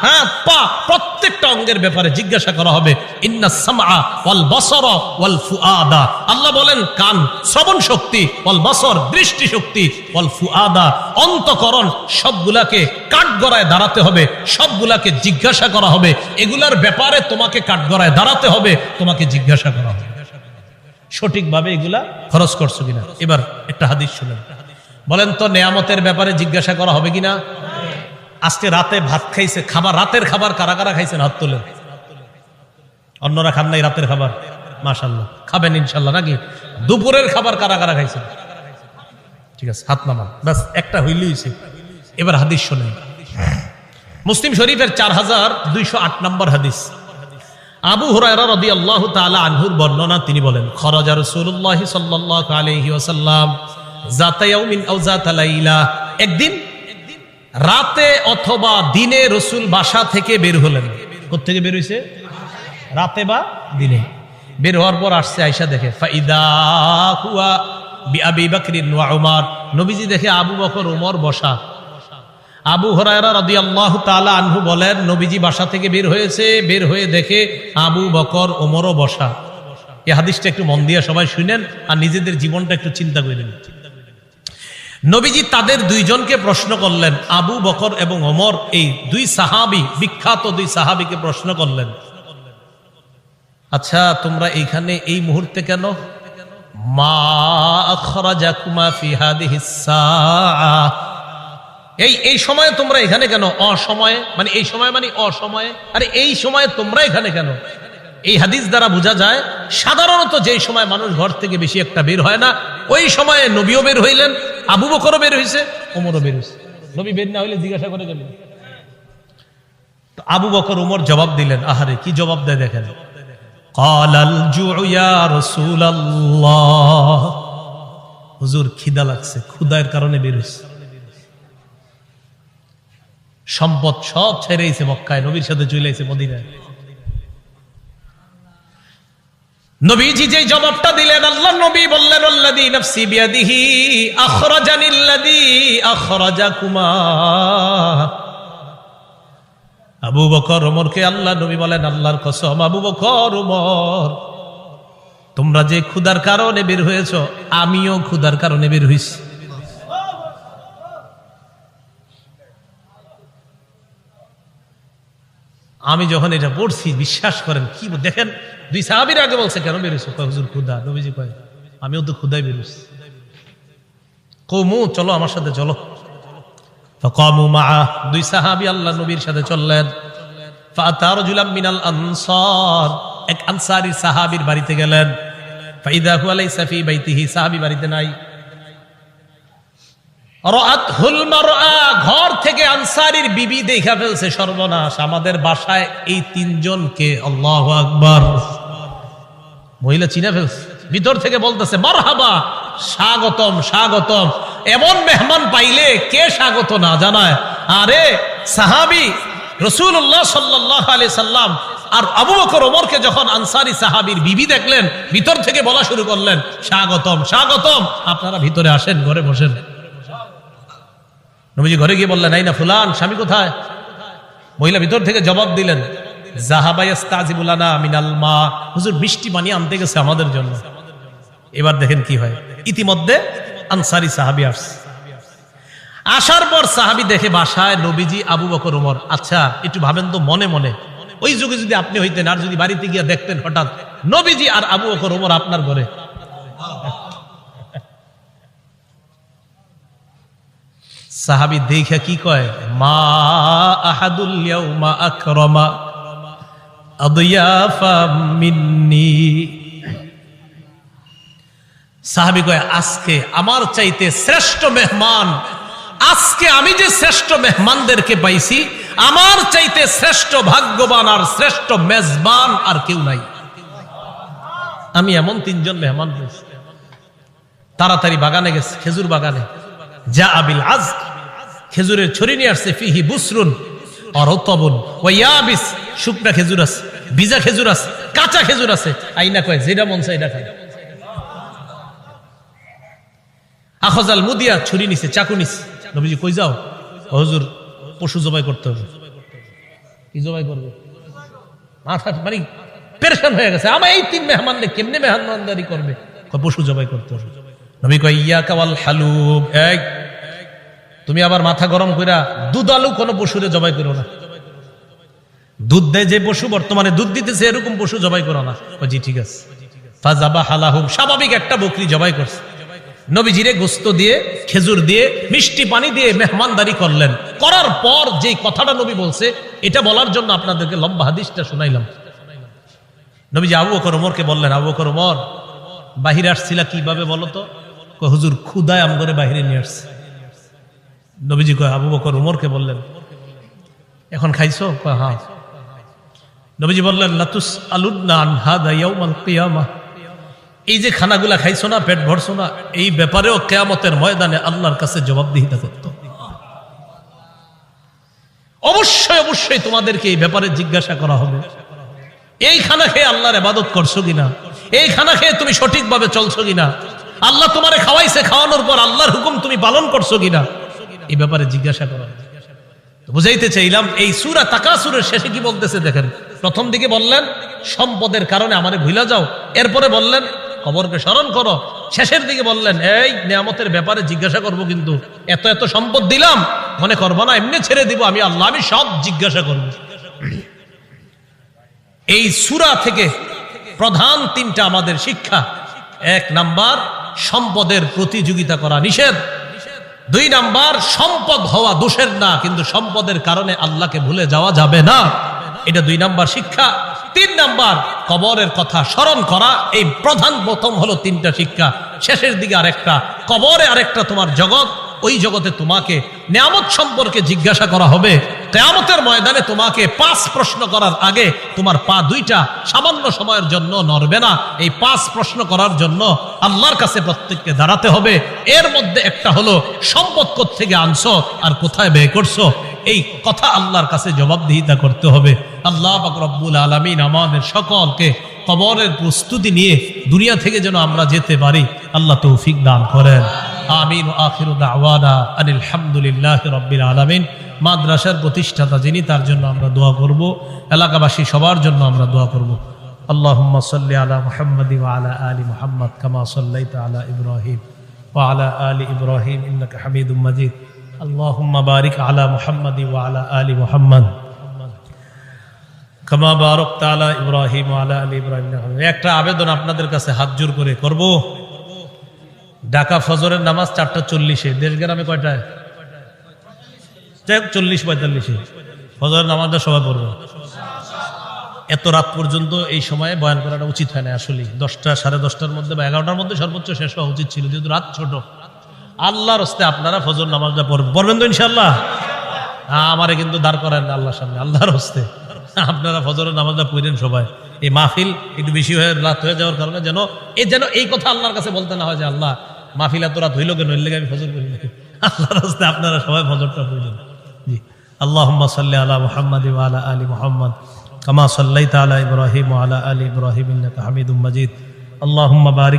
হ্যাঁ পা, প্রত্যেকটা অঙ্গের ব্যাপারে জিজ্ঞাসা করা হবে। ইন্নাস সামআ ওয়াল বাসারা ওয়াল ফুআদা, আল্লাহ বলেন কান শ্রবণ শক্তি, ওয়াল বাসর দৃষ্টি শক্তি, ওয়াল ফুআদা অন্তঃকরণ, সবগুলাকে কাঠগড়ায় দাঁড়াতে হবে, সবগুলাকে জিজ্ঞাসা করা হবে। এগুলার ব্যাপারে তোমাকে কাঠগড়ায় দাঁড়াতে হবে, তোমাকে জিজ্ঞাসা করা হবে সঠিকভাবে এগুলা খরচ করছো কিনা। এবার একটা হাদিস শুনেন, বলেন তো নেয়ামতের ব্যাপারে জিজ্ঞাসা করা হবে কিনা? আজকে রাতে ভাত খাইছে, খাবার, রাতের খাবার কারা কারা খাইছেন হাত তোলেন। অন্যরা খান নাই রাতের খাবার? মাশাআল্লাহ, খাবেন ইনশাআল্লাহ নাকি? দুপুরের খাবার কারা কারা খাইছেন? ঠিক আছে, হাত নামান, বাস একটা হইলেই হইছে। এবার হাদিস শুনেন, মুসলিম শরীফের 4208 নম্বর হাদিস। আবু হুরায়রা রাদিয়াল্লাহু তাআলা আনহুর বর্ণনা, তিনি বলেন খরাজা রাসূলুল্লাহ সাল্লাল্লাহু আলাইহি ওয়াসাল্লাম যাতা ইয়াউমিন আও যাতা লাইলা, একদিন রাতে অথবা দিনে রাসূল বাসা থেকে বের হলেন। কোথা থেকে বের হইছে? রাতে বা দিনে। বের হওয়ার পর আসছে, আয়েশা দেখে ফাইদা হুয়া বিআবি বকর ওয়া উমর, নবীজি দেখে আবু বকর ওমর বসা। আবু হুরায়রা রাদিয়াল্লাহু তাআলা আনহু বলেন নবীজি বাসা থেকে বের হয়েছে, বের হয়ে দেখে আবু বকর ওমরও বসা। এই হাদিসটা একটু মন দিয়ে সবাই শুনেন আর নিজেদের জীবনটা একটু চিন্তা করে নেন। নবীজি তাদের দুইজনকে প্রশ্ন করলেন, আবু বকর এবং ওমর, এই দুই সাহাবী, বিখ্যাত দুই সাহাবীকে প্রশ্ন করলেন, আচ্ছা তোমরা এইখানে এই মুহূর্তে কেন? মা আখরাজাকুমা ফি হাদিহিস সাআহ, এই সময়ে তোমরা এখানে কেন? অসময়ে মানে এই সময় মানে অসময়ে, আরে এই সময়ে তোমরা এখানে কেন? এই হাদিস দ্বারা বোঝা যায় সাধারণত যেই সময় মানুষ ঘর থেকে বেশি একটা বের হয় না, ওই সময়ে নবীও বের হইলেন, আবু বকরও বের হইছে, ওমরও বের হইছে। নবী বের না হইলে জিজ্ঞাসা করে গেলেন। তো আবু বকর ওমর জবাব দিলেন, আহারে কি জবাব দেয় দেখেন, ক্বালাল জুউ ইয়া রাসূলুল্লাহ, হুজুর খিদা লাগছে, ক্ষুধার কারণে বের হইছে। সম্পদ সব ছেড়েছে মক্কায়, নবীর সাথে চলে এসেছে মদিনায়। নবীজি যে জবাবটা দিলেন, আল্লাহ নবী বললেন আল্লাযী নাফসি বিয়াদিহি আখরাজানিল্লাযী আখরাজাকুমা। আবু বকর ওমরকে আল্লাহ নবী বলেন, আল্লাহর কসম আবু বকর ওমর, তোমরা যে ক্ষুধার কারণে বের হয়েছো, আমিও ক্ষুধার কারণে বের হইছি। আমি যখন এটা পড়ছি, বিশ্বাস করেন কি দেখেন, দুই সাহাবীর আগে বলছে কেন বেরোছো? হুজুর ক্ষুধা। নবীজি কয় আমিও তো ক্ষুধায় বেরোছি। কওমু চলো আমার সাথে চলো। ফাকামু মাআ, দুই সাহাবী আল্লাহ নবীর সাথে চললেন। ফাআতা রাজুলাম মিনাল আনসার, এক আনসারী সাহাবীর বাড়িতে গেলেন। ফাইদা হুয়া লাইসা ফি বাইতিহি, সাহাবী বাড়িতে নাই। রাআতহুল মারআ, ঘর থেকে আনসারীর বিবি দেখা ফেলছে, সর্বনাশ, আমাদের বাসায় এই তিনজনকে, আল্লাহু আকবার, মহিলা চিনা ফেলছে। ভিতর থেকে বলতেছে মারহাবা, স্বাগতম স্বাগতম। এমন মেহমান পাইলে কে স্বাগত না জানায়? আরে সাহাবী রাসূলুল্লাহ সাল্লাল্লাহু আলাইহি সাল্লাম আর আবু বকর ওমরকে যখন আনসারী সাহাবীর বিবি দেখলেন, ভিতর থেকে বলা শুরু করলেন স্বাগতম স্বাগতম, আপনারা ভিতরে আসেন, ঘরে বসেন। নবীজি ঘরে গিয়ে বললেন, এই না ফুলান, স্বামী কোথায়? মহিলা ভিতর থেকে জবাব দিলেন, যাহাবা ইস্তাজিবু লানা মিনাল মা, হুজুর মিষ্টি পানি আনতে গেছে আমাদের জন্য। এবার দেখেন কি হয়, ইতিমধ্যে আনসারী সাহাবী আসছে। আসার পর সাহাবী দেখে বাসায় নবীজি, আবু বকর ওমর। আচ্ছা একটু ভাবেন তো মনে মনে, ওই যুগে যদি আপনি হইতেন আর যদি বাড়িতে গিয়ে দেখতেন হঠাৎ নবীজি আর আবু বকর ওমর আপনার ঘরে, সাহাবী দেখে কি কয়, মা আহাদুল ইয়াউমা আকরামা আদিয়াফা মিন্নি। সাহাবী কয় আজকে আমার চাইতে শ্রেষ্ঠ মেহমান, আজকে আমি যে শ্রেষ্ঠ মেহমানদেরকে পাইছি, আমার চাইতে শ্রেষ্ঠ ভাগ্যবান আর শ্রেষ্ঠ মেজবান আর কেউ নাই। আমি এমন তিনজন মেহমান পেয়েছি। তাড়াতাড়ি বাগানে গেছে, খেজুর বাগানে। যা আবিল আজ, খেজুরের ছড়ি নিয়ে আসছে। ফিহি বুসরুন আর রতবুন ওয়া ইয়াবিস, শুকনা খেজুর আছে, ভিজা খেজুর আছে, কাঁচা খেজুর আছে। আইনা কয় যেটা মন চায় এটা খায়। আখজাল মুদিয়া, ছুরি নিছে, চাকু নিছে। নবীজি কই যাও? হুজুর পশু জবাই করতে হবে। কি জবাই করবে? মাথা মানে পেরেশান হয়ে গেছে, আমার এই 3 মেহমান কেমনে মেহমানদারি করবে? পশু জবাই করতে হবে। নবী কয় ইয়াকা ওয়াল হালুব, এই তুমি আবার মাথা গরম কইরা দুধালু কোনো পশুরে জবাই করো না। দুধ দেয় যে পশু, বর্তমানে দুধ দিতেছে এরকম পশু জবাই করো না। জি ঠিক আছে। ফাযাবাহা লাহুম, স্বাভাবিক একটা বকরি জবাই করছে। নবীজিরে গোস্ত দিয়ে, খেজুর দিয়ে, মিষ্টি পানি দিয়ে মেহমানদারি করলেন। করার পর যে কথাটা নবী বলছে, এটা বলার জন্য আপনাদেরকে লম্বা হাদিসটা শোনাইলাম। নবীজি আবু বকর ওমরকে বললেন, আবু বকর ওমর, বাহিরে আসছিলা কিভাবে বলো তো? হুজুর ক্ষুধায় আমগরে বাহিরে নিয়ে আসছে। নবীজি কয় আবু বকর ওমরকে বললেন, এখন খাইছো? হ্যাঁ। নবীজি বললেন, লাতুস আলুন্না আন হাদা ইয়াউমাল কিয়ামাহ, এই যে খানাগুলা খাইছো না, পেট ভরছো না, এই ব্যাপারেও কিয়ামতের ময়দানে আল্লাহর কাছে জবাবদিহিতা করতে হবে। অবশ্যই অবশ্যই তোমাদেরকে এই ব্যাপারে জিজ্ঞাসা করা হবে। এই খানা খেয়ে আল্লাহর ইবাদত করছো কিনা? এই খানা খেয়ে তুমি সঠিকভাবে চলছো কিনা? আল্লাহ তোমারে খাওয়াইছে, খাওয়ানোর পর আল্লাহর হুকুম তুমি পালন করছো কিনা? এই ব্যাপারে জিজ্ঞাসা করা। বুঝাইতে চাইলাম, এই সূরা তাকাসুরের শেষে কি বলতেছে দেখেন। প্রথম দিকে বললেন সম্পদের কারণে আমারে ভুলা যাও, এরপরে বললেন কবরকে স্মরণ করো, শেষের দিকে বললেন এই নিয়ামতের ব্যাপারে জিজ্ঞাসা করব, কিন্তু এত এত সম্পদ দিলাম মনে করবো না এমনি ছেড়ে দিব আমি আল্লাহ, আমি সব জিজ্ঞাসা করব। এই সূরা থেকে প্রধান 3টা আমাদের শিক্ষা। 1 নাম্বার, সম্পদের প্রতিযোগিতা করা নিষেধ। 2 নাম্বার, সম্পদ হওয়া দোষের না, কিন্তু সম্পদের কারণে আল্লাহকে ভুলে যাওয়া যাবে না, এটা 2 নাম্বার শিক্ষা। 3 নাম্বার, কবরের কথা স্মরণ করা। এই প্রথম হলো 3টা শিক্ষা। শেষের দিকে আরেকটা, কবরে আরেকটা তোমার জগৎ, ওই জগতে তোমাকে নিয়ামত সম্পর্কে জিজ্ঞাসা করা হবে। কিয়ামতের ময়দানে তোমাকে 5 প্রশ্ন করার আগে তোমার পা 2টা সামান্য সময়ের জন্য নড়বে না। এই 5 প্রশ্ন করার জন্য আল্লাহর কাছে প্রত্যেককে দাঁড়াতে হবে। এর মধ্যে একটা হলো সম্পদ কোত্থেকে আনছো আর কোথায় ব্যয় করছো, এই কথা আল্লাহর কাছে জবাবদিহিতা করতে হবে। আল্লাহ পাক রব্বুল আলামিন আমাদের সকলকে কবরের প্রস্তুতি নিয়ে দুনিয়া থেকে যেন আমরা যেতে পারি, আল্লাহ তৌফিক দান করেন। আমিন। আখিরু দাওয়ানা আনিল হামদুলিল্লাহি রাব্বিল আলামিন। মাদ্রাসার প্রতিষ্ঠাতা যিনি, তার জন্য আমরা দোয়া করব, এলাকাবাসী সবার জন্য আমরা দোয়া করব। আল্লাহুম্মা সাল্লি আলা মুহাম্মাদি ওয়া আলা আলি মুহাম্মাদ কামা সাল্লাইতা আলা ইব্রাহিম ওয়া আলা আলি ইব্রাহিম ইন্নাকা হামিদুম মাজিদ। আল্লাহুম্মা বারিক আলা মুহাম্মাদি ওয়া আলা আলি মুহাম্মাদ কামা বারাকতা আলা ইব্রাহিম ওয়া আলা আলি ইব্রাহিম। একটা আবেদন আপনাদের কাছে হাত জোর করে করব। ঢাকা ফজরের নামাজ 4:40, দেশগ্রামে কয়টায়? 40-45 ফজরের নামাজটা সবাই পড়বে। এত রাত পর্যন্ত এই সময়ে বয়ান করাটা উচিত হয় না আসলে। 10টা, 10:30টার মধ্যে বা 11টার মধ্যে সর্বোচ্চ শেষ হওয়া উচিত ছিল, যেহেতু রাত ছোট। আল্লাহর হস্তে আপনারা ফজর নামাজটা পড়বেন তো ইনশাআল্লাহ। আমারে কিন্তু দাঁড় করেন না আল্লাহর সামনে, আল্লাহর হস্তে আপনারা ফজরের নামাজটা পড়েন সবাই। এই মাহফিল একটু বেশি হয়ে রাত হয়ে যাওয়ার কারণে যেন এই কথা আল্লাহর কাছে বলতে না হয় যে আল্লাহ মাহফিল এত রাত হইল কেন, এর লেগে আমি ফজর করি না। আল্লাহর হস্তে আপনারা সবাই ফজরটা পড়বেন। জি। আল্লাহুম্মা সাল্লি আলা মুহাম্মাদ ওয়া আলা আলি মুহাম্মাদ কামা সাল্লাইতা আলা ইব্রাহিম ওয়া আলা আলি ইব্রাহিম ইন্নাকা হামিদুম মাজিদ। আল্লাহুম্মা বারিক